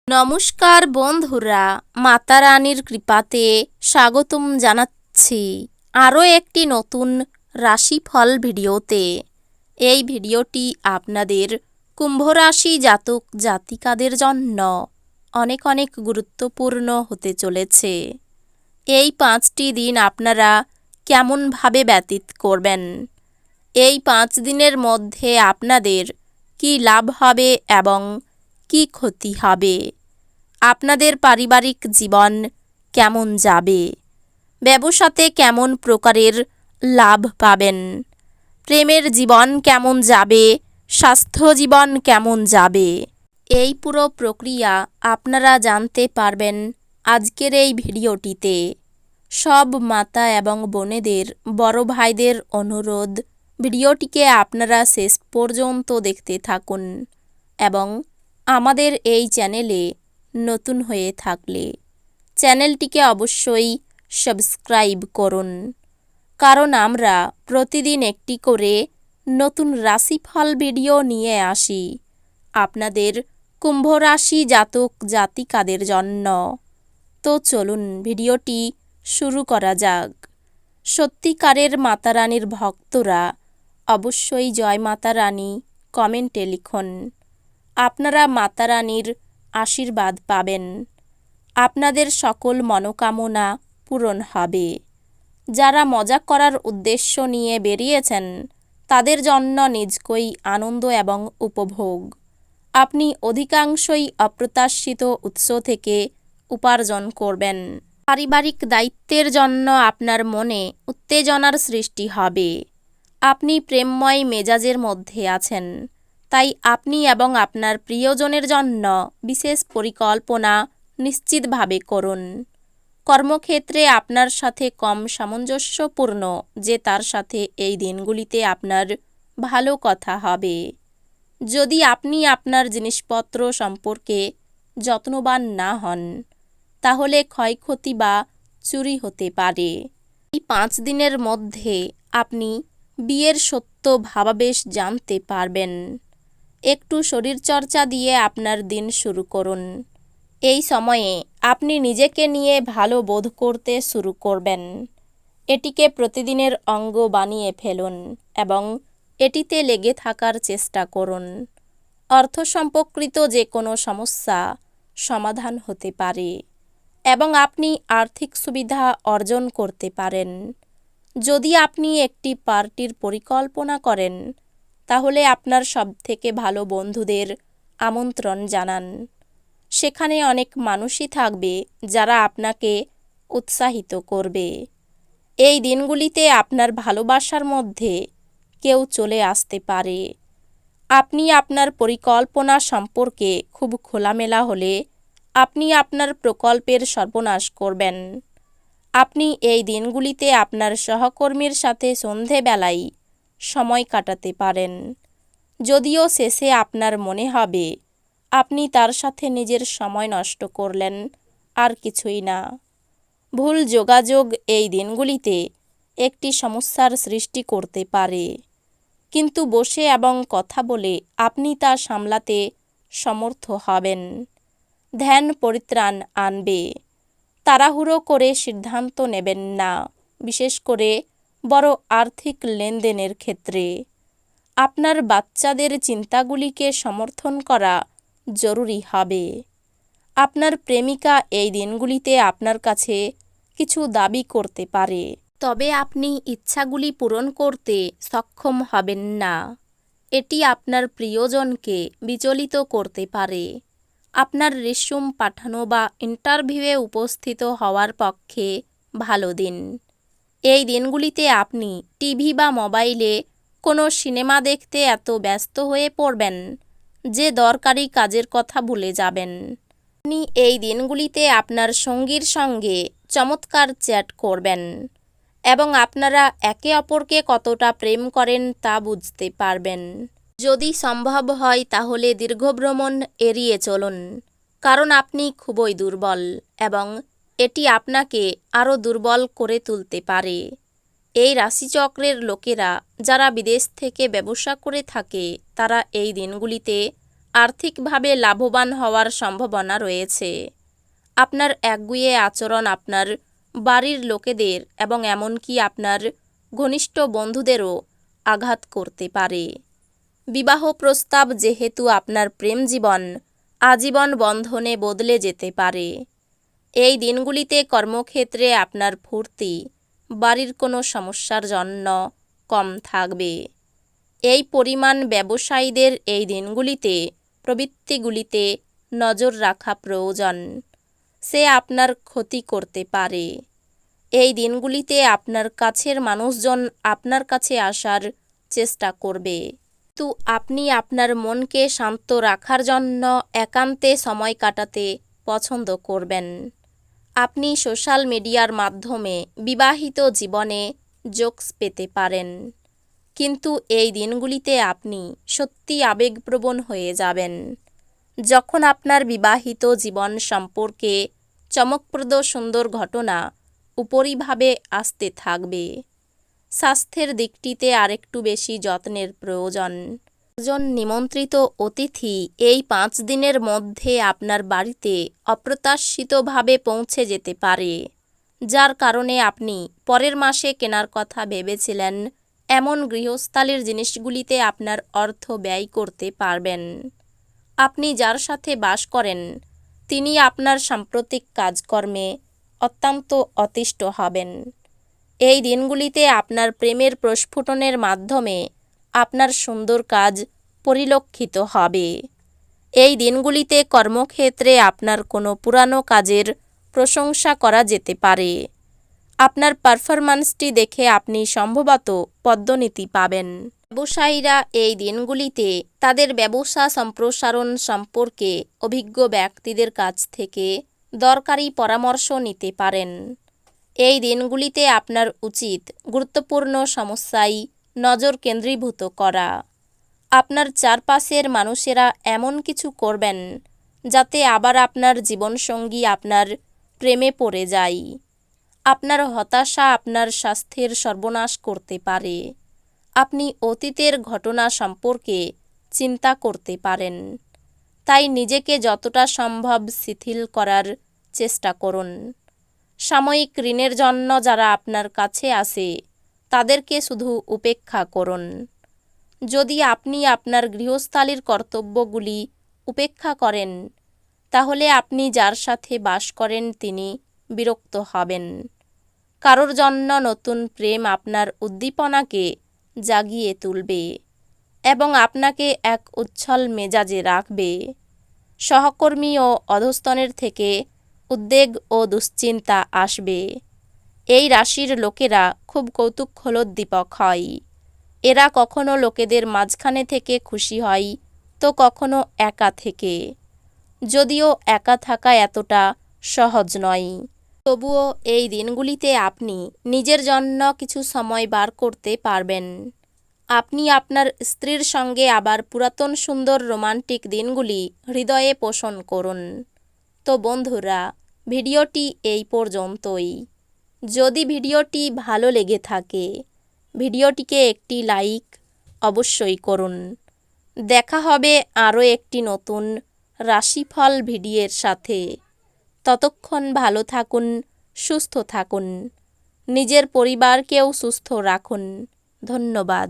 নমস্কার বন্ধুরা, মাতা রানীর কৃপাতে স্বাগতম জানাচ্ছি আরও একটি নতুন রাশিফল ভিডিওতে। এই ভিডিওটি আপনাদের কুম্ভ রাশি জাতক জাতিকাদের জন্য অনেক অনেক গুরুত্বপূর্ণ হতে চলেছে। এই 5টি দিন আপনারা কেমনভাবে ব্যতীত করবেন, এই 5 দিনের মধ্যে আপনাদের কি লাভ হবে এবং কি ক্ষতি হবে, আপনাদের পারিবারিক জীবন কেমন যাবে, ব্যবসাতে কেমন প্রকারের লাভ পাবেন, প্রেমের জীবন কেমন যাবে, স্বাস্থ্য জীবন কেমন যাবে, এই পুরো প্রক্রিয়া আপনারা জানতে পারবেন আজকের এই ভিডিওটিতে। সব মাতা এবং বোনেদের, বড় ভাইদের অনুরোধ, ভিডিওটিকে আপনারা শেষ পর্যন্ত দেখতে থাকুন এবং আমাদের এই চ্যানেলে নতুন হয়ে থাকলে চ্যানেলটিকে অবশ্যই সাবস্ক্রাইব করুন, কারণ আমরা প্রতিদিন একটি করে নতুন রাশিফল ভিডিও নিয়ে আসি আপনাদের কুম্ভ রাশি জাতক জাতিকাদের জন্য। তো চলুন ভিডিওটি শুরু করা যাক। সত্যিকারের মাতা রানীর ভক্তরা অবশ্যই জয় মাতা রানী কমেন্টে লিখুন। আপনারা মাতা রানীর আশীর্বাদ পাবেন, আপনাদের সকল মনোকামনা পূরণ হবে। যারা মজা করার উদ্দেশ্য নিয়ে বেরিয়েছেন তাদের জন্য নিজকই আনন্দ এবং উপভোগ। আপনি অধিকাংশই অপ্রত্যাশিত উৎস থেকে উপার্জন করবেন। পারিবারিক দায়িত্বের জন্য আপনার মনে উত্তেজনার সৃষ্টি হবে। আপনি প্রেমময় মেজাজের মধ্যে আছেন, তাই আপনি এবং আপনার প্রিয়জনের জন্য বিশেষ পরিকল্পনা নিশ্চিতভাবে করুন। কর্মক্ষেত্রে আপনার সাথে কম সামঞ্জস্যপূর্ণ যে তার সাথে এই দিনগুলিতে আপনার ভালো কথা হবে। যদি আপনি আপনার জিনিসপত্র সম্পর্কে যত্নবান না হন তাহলে ক্ষয়ক্ষতি বা চুরি হতে পারে। এই 5 দিনের মধ্যে আপনি বিয়ের সত্য ভাবাবেশ জানতে পারবেন। একটু শরীরচর্চা দিয়ে আপনার দিন শুরু করুন। এই সময়ে আপনি নিজেকে নিয়ে ভালো বোধ করতে শুরু করবেন। এটিকে প্রতিদিনের অঙ্গ বানিয়ে ফেলুন এবং এটিতে লেগে থাকার চেষ্টা করুন। অর্থ সম্পর্কিত যে কোনো সমস্যা সমাধান হতে পারে এবং আপনি আর্থিক সুবিধা অর্জন করতে পারেন। যদি আপনি একটি পার্টির পরিকল্পনা করেন তাহলে আপনার সবথেকে ভালো বন্ধুদের আমন্ত্রণ জানান। সেখানে অনেক মানুষই থাকবে যারা আপনাকে উৎসাহিত করবে। এই দিনগুলিতে আপনার ভালোবাসার মধ্যে কেউ চলে আসতে পারে। আপনি আপনার পরিকল্পনা সম্পর্কে খুব খোলামেলা হলে আপনি আপনার প্রকল্পের সর্বনাশ করবেন। আপনি এই দিনগুলিতে আপনার সহকর্মীর সাথে সন্ধেবেলায় সময় কাটাতে পারেন, যদিও শেষে আপনার মনে হবে আপনি তার সাথে নিজের সময় নষ্ট করলেন, আর কিছুই না। ভুল যোগাযোগ এই দিনগুলিতে একটি সমস্যার সৃষ্টি করতে পারে, কিন্তু বসে এবং কথা বলে আপনি তা সামলাতে সমর্থ হবেন। ধ্যান পরিত্রাণ আনবে। তাড়াহুড়ো করে সিদ্ধান্ত নেবেন না, বিশেষ করে বড় আর্থিক লেনদেনের ক্ষেত্রে। আপনার বাচ্চাদের চিন্তাগুলিকে সমর্থন করা জরুরি হবে। আপনার প্রেমিকা এই দিনগুলিতে আপনার কাছে কিছু দাবি করতে পারে, তবে আপনি ইচ্ছাগুলি পূরণ করতে সক্ষম হবেন না। এটি আপনার প্রিয়জনকে বিচলিত করতে পারে। আপনার রিস্যুম পাঠানো বা ইন্টারভিউয়ে উপস্থিত হওয়ার পক্ষে ভালো দিন। এই দিনগুলিতে আপনি টিভি বা মোবাইলে কোনো সিনেমা দেখতে এত ব্যস্ত হয়ে পড়বেন যে দরকারি কাজের কথা ভুলে যাবেন। আপনি এই দিনগুলিতে আপনার সঙ্গীর সঙ্গে চমৎকার চ্যাট করবেন এবং আপনারা একে অপরকে কতটা প্রেম করেন তা বুঝতে পারবেন। যদি সম্ভব হয় তাহলে দীর্ঘভ্রমণ এড়িয়ে চলুন, কারণ আপনি খুবই দুর্বল এবং এটি আপনাকে আরও দুর্বল করে তুলতে পারে। এই রাশিচক্রের লোকেরা যারা বিদেশ থেকে ব্যবসা করে থাকে তারা এই দিনগুলিতে আর্থিকভাবে লাভবান হওয়ার সম্ভাবনা রয়েছে। আপনার একগুঁয়ে আচরণ আপনার বাড়ির লোকেদের এবং এমনকি আপনার ঘনিষ্ঠ বন্ধুদেরও আঘাত করতে পারে। বিবাহ প্রস্তাব যেহেতু আপনার প্রেম জীবন আজীবন বন্ধনে বদলে যেতে পারে। এই দিনগুলিতে কর্মক্ষেত্রে আপনার ফুর্তি বাড়ির কোনো সমস্যার জন্য কম থাকবে। এই পরিমাণ ব্যবসায়ীদের এই দিনগুলিতে প্রবৃত্তিগুলিতে নজর রাখা প্রয়োজন। সে আপনার ক্ষতি করতে পারে। এই দিনগুলিতে আপনার কাছের মানুষজন আপনার কাছে আসার চেষ্টা করবে, কিন্তু আপনি আপনার মনকে শান্ত রাখার জন্য একান্তে সময় কাটাতে পছন্দ করবেন। আপনি সোশ্যাল মিডিয়ার মাধ্যমে বিবাহিত জীবনে জোকস পেতে পারেন, কিন্তু এই দিনগুলিতে আপনি সত্যি আবেগপ্রবণ হয়ে যাবেন যখন আপনার বিবাহিত জীবন সম্পর্কে চমকপ্রদ সুন্দর ঘটনা উপরিভাবে আসতে থাকবে। স্বাস্থ্যের দিকটিতে আরেকটু বেশি যত্নের প্রয়োজন। একজন নিমন্ত্রিত অতিথি এই 5 দিনের মধ্যে আপনার বাড়িতে অপ্রত্যাশিতভাবে পৌঁছে যেতে পারে, যার কারণে আপনি পরের মাসে কেনার কথা ভেবেছিলেন এমন গৃহস্থালির জিনিসগুলিতে আপনার অর্থ ব্যয় করতে পারবেন। আপনি যার সাথে বাস করেন তিনি আপনার সাম্প্রতিক কাজকর্মে অত্যন্ত অতিষ্ঠ হবেন। এই দিনগুলিতে আপনার প্রেমের প্রস্ফুটনের মাধ্যমে আপনার সুন্দর কাজ পরিলক্ষিত হবে। এই দিনগুলিতে কর্মক্ষেত্রে আপনার কোনো পুরানো কাজের প্রশংসা করা যেতে পারে। আপনার পারফরম্যান্সটি দেখে আপনি সম্ভবত পদোন্নতি পাবেন। ব্যবসায়ীরা এই দিনগুলিতে তাদের ব্যবসা সম্প্রসারণ সম্পর্কে অভিজ্ঞ ব্যক্তিদের কাছ থেকে দরকারি পরামর্শ নিতে পারেন। এই দিনগুলিতে আপনার উচিত গুরুত্বপূর্ণ সমস্যায় নজর কেন্দ্রীভূত করা। আপনার চারপাশের মানুষেরা এমন কিছু করবেন যাতে আবার আপনার জীবনসঙ্গী আপনার প্রেমে পড়ে যায়। আপনার হতাশা আপনার স্বাস্থ্যের সর্বনাশ করতে পারে। আপনি অতীতের ঘটনা সম্পর্কে চিন্তা করতে পারেন, তাই নিজেকে যতটা সম্ভব শিথিল করার চেষ্টা করুন। সাময়িক ঋণের জন্য যারা আপনার কাছে আসে তাদেরকে শুধু উপেক্ষা করুন। যদি আপনি আপনার গৃহস্থালির কর্তব্যগুলি উপেক্ষা করেন তাহলে আপনি যার সাথে বাস করেন তিনি বিরক্ত হবেন। কারোর জন্য নতুন প্রেম আপনার উদ্দীপনাকে জাগিয়ে তুলবে এবং আপনাকে এক উচ্ছল মেজাজে রাখবে। সহকর্মী ও অধস্তনের থেকে উদ্বেগ ও দুশ্চিন্তা আসবে। এই রাশির লোকেরা খুব কৌতূহলোদ্দীপক হয়। এরা কখনো লোকেদের মাঝখানে থেকে খুশি হয় তো কখনো একা থেকে, যদিও একা থাকা এতটা সহজ নয়। তবুও এই দিনগুলিতে আপনি নিজের জন্য কিছু সময় বার করতে পারবেন। আপনি আপনার স্ত্রীর সঙ্গে আবার পুরাতন সুন্দর রোমান্টিক দিনগুলি হৃদয়ে পোষণ করুন। তো বন্ধুরা, ভিডিওটি এই পর্যন্তই। যদি ভিডিওটি ভালো লেগে থাকে ভিডিওটিকে একটি লাইক অবশ্যই করুন। দেখা হবে আরও একটি নতুন রাশিফল ভিডিওর সাথে। ততক্ষণ ভালো থাকুন, সুস্থ থাকুন, নিজের পরিবারকেও সুস্থ রাখুন। ধন্যবাদ।